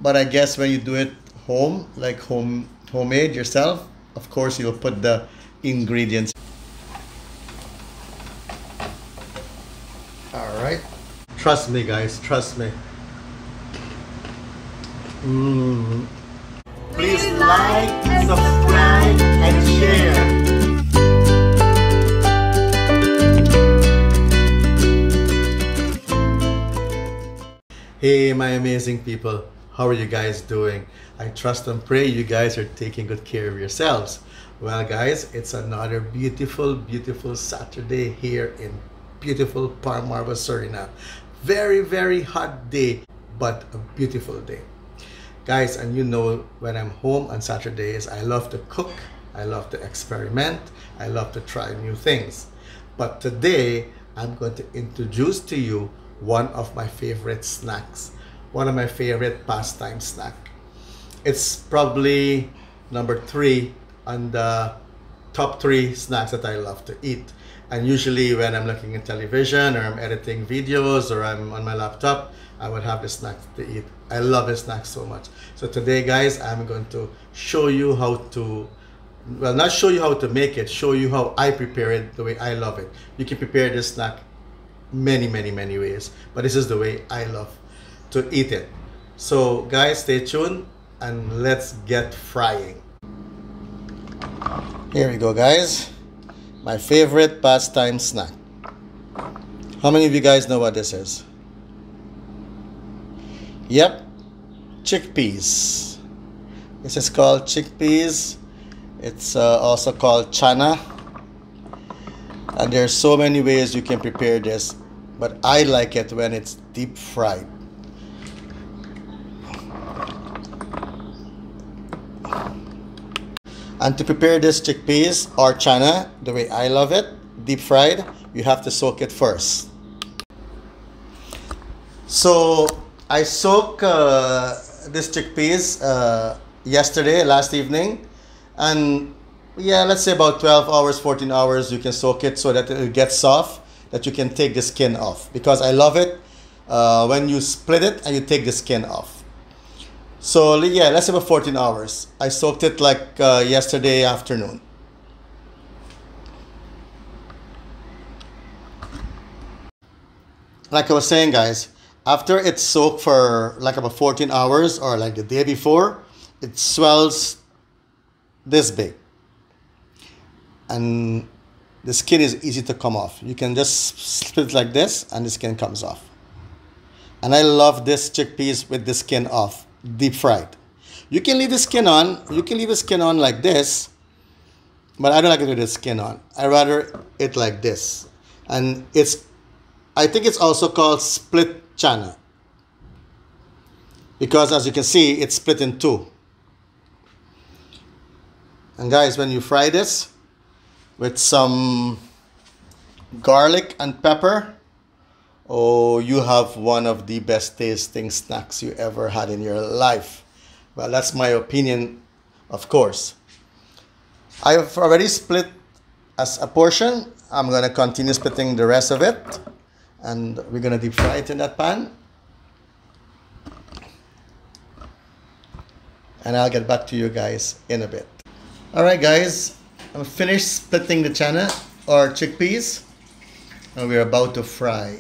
But I guess when you do it home, like homemade yourself, of course you'll put the ingredients. All right. Trust me, guys. Trust me. Please like, subscribe, and share. Hey, my amazing people. How are you guys doing? I trust and pray you guys are taking good care of yourselves. Well, guys, it's another beautiful, beautiful Saturday here in beautiful Paramaribo, Suriname. Very, very hot day, but a beautiful day. Guys, and you know, when I'm home on Saturdays, I love to cook, I love to experiment, I love to try new things. But today, I'm going to introduce to you one of my favorite snacks, one of my favorite pastime snack. It's probably number 3 on the top 3 snacks that I love to eat. And usually when I'm looking at television or I'm editing videos or I'm on my laptop, I would have this snack to eat. I love this snack so much. So today, guys, I'm going to show you how to, well, not show you how to make it, show you how I prepare it the way I love it. You can prepare this snack many ways, but this is the way I love to eat it. So guys, stay tuned and let's get frying. Here we go, guys. My favorite pastime snack. How many of you guys know what this is? Yep, chickpeas. This is called chickpeas. It's also called Channa. And there's so many ways you can prepare this, but I like it when it's deep fried. And to prepare this chickpeas or Channa, the way I love it, deep fried, you have to soak it first. So I soak this chickpeas last evening, and yeah, let's say about 12 hours, 14 hours you can soak it so that it will get soft, that you can take the skin off. Because I love it when you split it and you take the skin off. So yeah, let's say about 14 hours. I soaked it like yesterday afternoon. Like I was saying, guys, after it's soaked for like about 14 hours or like the day before, it swells this big. And the skin is easy to come off. You can just split it like this and the skin comes off. And I love this chickpeas with the skin off, deep fried. You can leave the skin on. You can leave the skin on like this, but I don't like it with the skin on. I rather it like this. And I think it's also called split Channa, because as you can see, it's split in 2. And guys, when you fry this with some garlic and pepper, oh, you have one of the best tasting snacks you ever had in your life. Well, that's my opinion, of course. I have already split as a portion. I'm going to continue splitting the rest of it, and we're going to deep fry it in that pan. And I'll get back to you guys in a bit. Alright, guys, I'm finished splitting the Channa or chickpeas, and we're about to fry.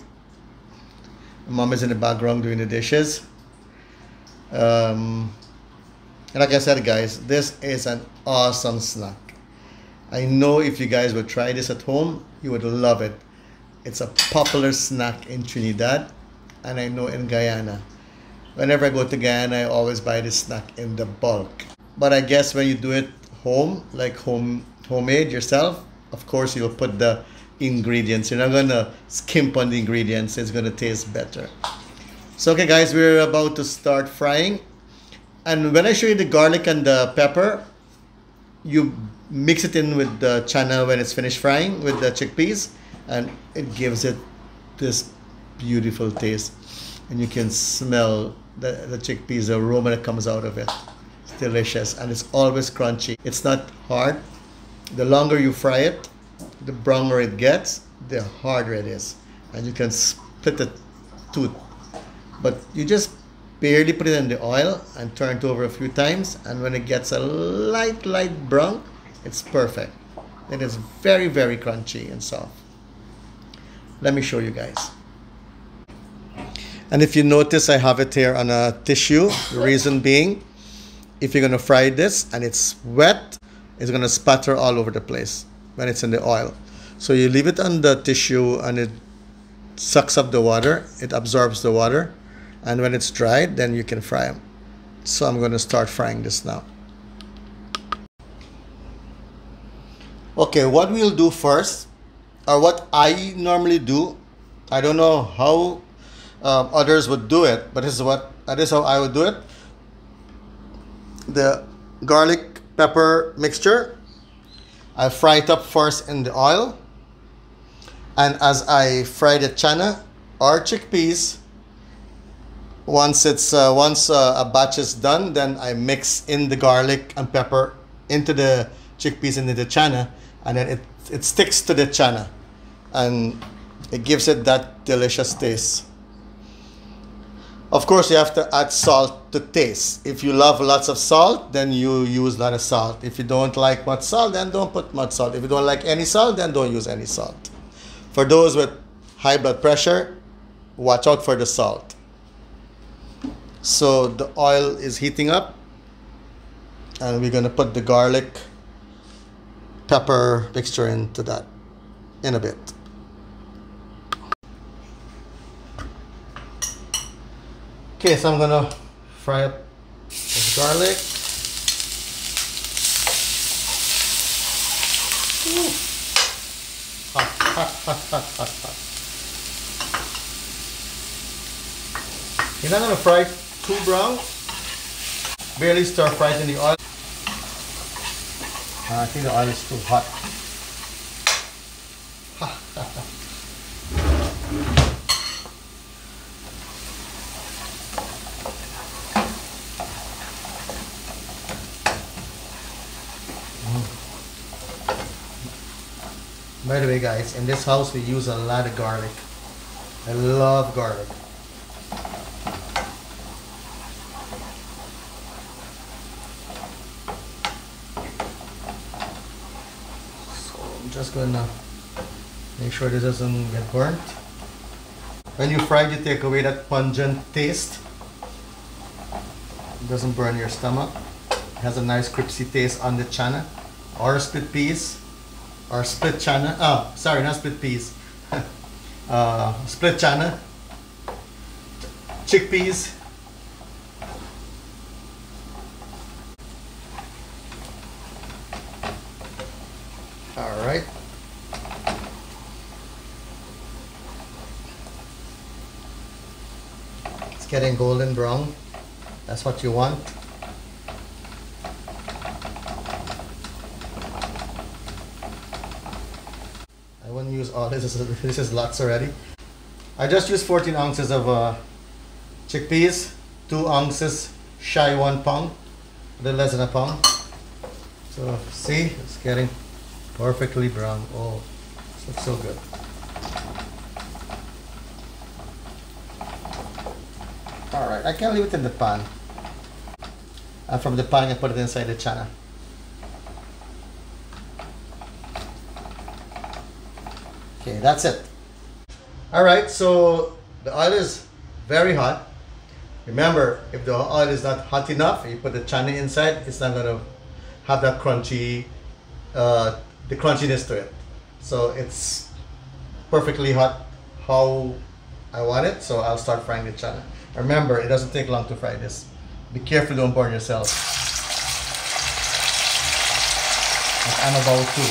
Mom is in the background doing the dishes. And like I said, guys, this is an awesome snack. I know if you guys would try this at home, you would love it. It's a popular snack in Trinidad, and I know in Guyana. Whenever I go to Guyana, I always buy this snack in the bulk. But I guess when you do it home, like homemade yourself, of course you'll put the ingredients. You're not gonna skimp on the ingredients. It's gonna taste better. So okay, guys, we're about to start frying, and when I show you the garlic and the pepper, you mix it in with the Channa when it's finished frying with the chickpeas, and it gives it this beautiful taste. And you can smell the chickpeas, the aroma that comes out of it. It's delicious, and it's always crunchy. It's not hard. The longer you fry it, the browner it gets, the harder it is. And you can split the tooth. But you just barely put it in the oil and turn it over a few times, and when it gets a light brown, it's perfect. It is very crunchy and soft. Let me show you guys. And if you notice, I have it here on a tissue. The reason being, if you're going to fry this and it's wet, it's going to spatter all over the place when it's in the oil. So you leave it on the tissue and it sucks up the water, it absorbs the water, and when it's dried, then you can fry them. So I'm going to start frying this now. Okay, what we'll do first, or what I normally do, I don't know how others would do it, but this is how I would do it. The garlic pepper mixture, I fry it up first in the oil, and as I fry the channa or chickpeas, once a batch is done, then I mix in the garlic and pepper into the chickpeas and into the channa, and then it sticks to the channa and it gives it that delicious taste. Of course, you have to add salt to taste. If you love lots of salt, then you use a lot of salt. If you don't like much salt, then don't put much salt. If you don't like any salt, then don't use any salt. For those with high blood pressure, watch out for the salt. So the oil is heating up, and we're going to put the garlic pepper mixture into that in a bit. Okay, so I'm gonna fry up the garlic. Ooh. Hot. You're not gonna fry too brown. Barely stir fry it in the oil. I think the oil is too hot. By the way, guys, in this house we use a lot of garlic. I love garlic. So I'm just gonna make sure this doesn't get burnt. When you fry it, you take away that pungent taste. It doesn't burn your stomach. It has a nice crispy taste on the channa or split peas. Or split channa. Oh, sorry, not split peas. Split channa, chickpeas. All right. It's getting golden brown. That's what you want. I wouldn't use all this. This is lots already. I just used 14 ounces of chickpeas, 2 ounces shy 1 pound, a little less than a pound. So see, it's getting perfectly brown. Oh, this looks so good. All right, I can leave it in the pan. And from the pan, I put it inside the channa. Okay, that's it. Alright, so the oil is very hot. Remember, if the oil is not hot enough, you put the channa inside, it's not going to have that crunchy, the crunchiness to it. So it's perfectly hot how I want it, so I'll start frying the channa. Remember, it doesn't take long to fry this. Be careful, don't burn yourself. Like I'm about to.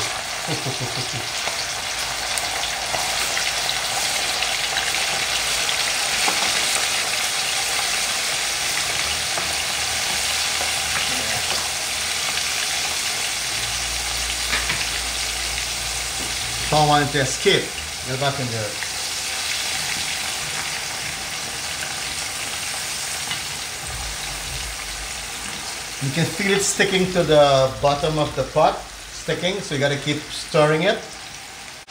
Don't want it to escape. Get back in there. You can feel it sticking to the bottom of the pot, sticking, so you got to keep stirring it.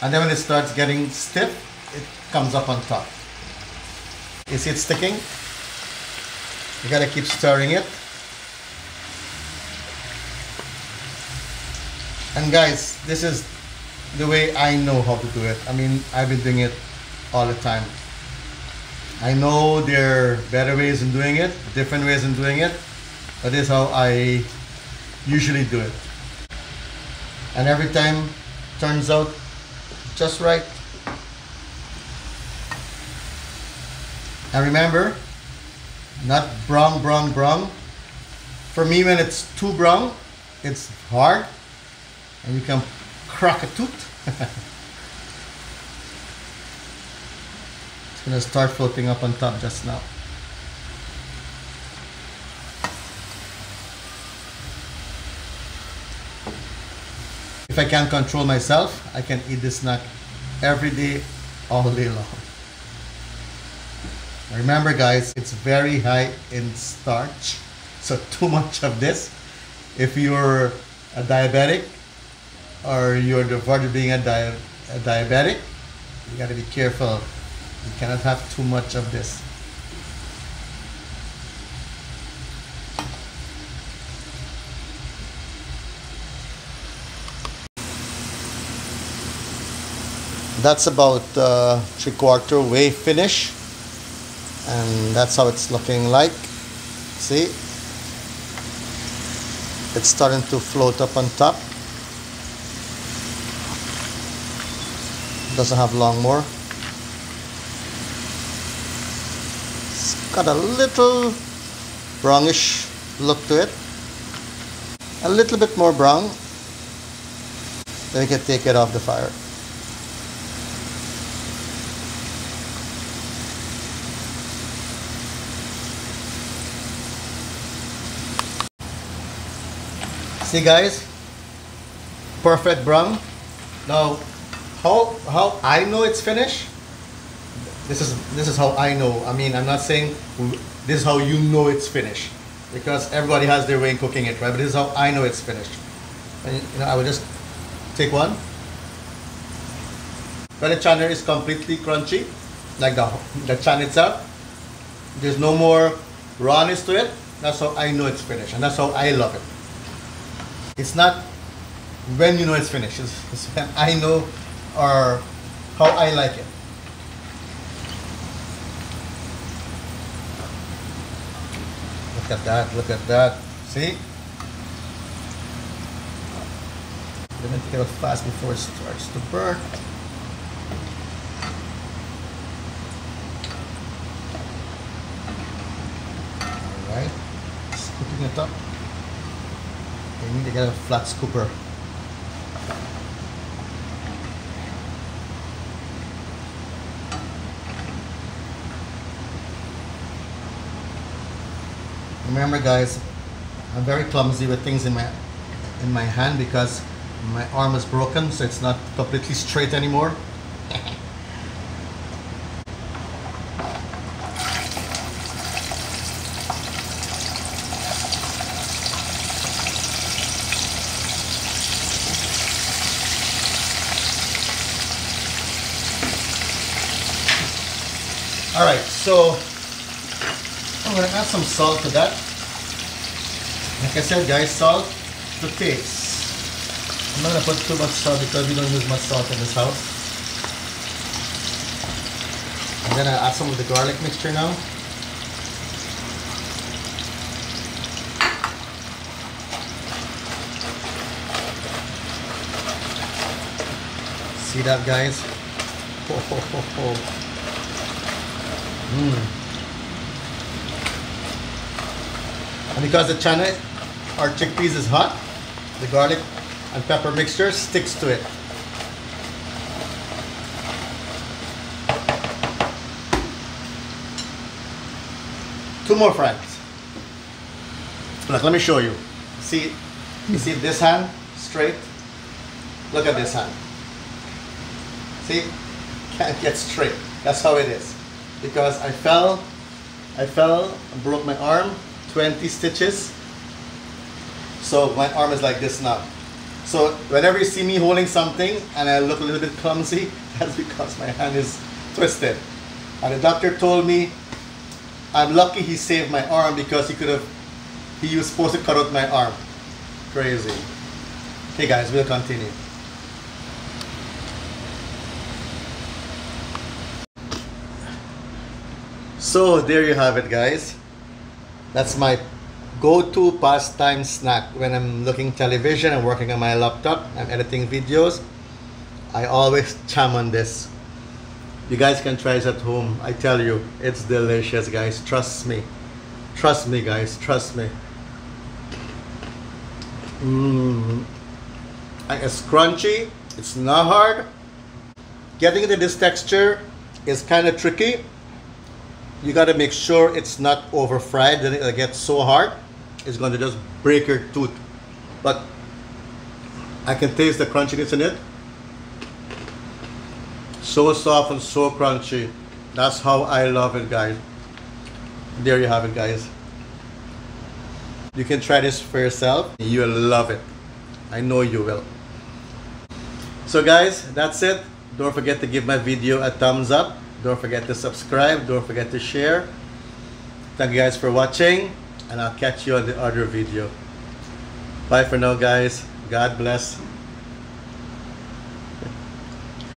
And then when it starts getting stiff, it comes up on top. You see it sticking? You gotta keep stirring it. And guys, this is the way I know how to do it. I mean, I've been doing it all the time. I know there are better ways in doing it, different ways in doing it, but this is how I usually do it. And every time turns out just right. And remember, not brown. For me, when it's too brown, it's hard and you can crack a tooth. It's gonna start floating up on top just now. If I can't control myself, I can eat this snack every day, all day long. Remember guys, it's very high in starch, so too much of this, if you're a diabetic or you're the verge of being a diabetic, you gotta be careful. You cannot have too much of this. That's about 3/4 way finish, and that's how it's looking like. See, it's starting to float up on top. Doesn't have long more. It's got a little brownish look to it, a little bit more brown. Then we can take it off the fire. See guys, perfect brown. Now, how I know it's finished? This is how I know. I mean, I'm not saying this is how you know it's finished, because everybody has their way in cooking it, right? But this is how I know it's finished. And you know, I would just take one. When the channa is completely crunchy, like the channa itself, there's no more rawness to it. That's how I know it's finished, and that's how I love it. It's not when you know it's finished, it's when I know, or how I like it. Look at that, look at that. See? Let me take it fast before it starts to burn. Alright, scooping it up. You need to get a flat scooper. Remember guys, I'm very clumsy with things in my hand because my arm is broken, so it's not completely straight anymore. Alright, so I'm going to add some salt to that. Like I said guys, salt to taste. I'm not going to put too much salt because we don't use much salt in this house. I'm going to add some of the garlic mixture now. See that guys? Ho, ho, ho, ho. And because the channa or chickpeas is hot, the garlic and pepper mixture sticks to it. Two more fries. Look, let me show you. See, you see this hand straight? Look at this hand. See? Can't get straight. That's how it is. Because I fell and broke my arm, 20 stitches. So my arm is like this now. So whenever you see me holding something and I look a little bit clumsy, that's because my hand is twisted. And the doctor told me I'm lucky he saved my arm because he was supposed to cut out my arm. Crazy. Okay guys, we'll continue. So there you have it guys. That's my go-to pastime snack when I'm looking television and working on my laptop. I'm editing videos. I always chum on this. You guys can try this at home. I tell you, it's delicious guys. Trust me. Trust me guys. Trust me. It's crunchy. It's not hard. Getting into this texture is kind of tricky. You got to make sure it's not over fried, then it'll get so hard it's going to just break your tooth. But I can taste the crunchiness in it. So soft and so crunchy. That's how I love it guys. There you have it guys. You can try this for yourself. You'll love it. I know you will. So guys, that's it. Don't forget to give my video a thumbs up. Don't forget to subscribe. Don't forget to share. Thank you guys for watching, and I'll catch you on the other video. Bye for now guys. God bless.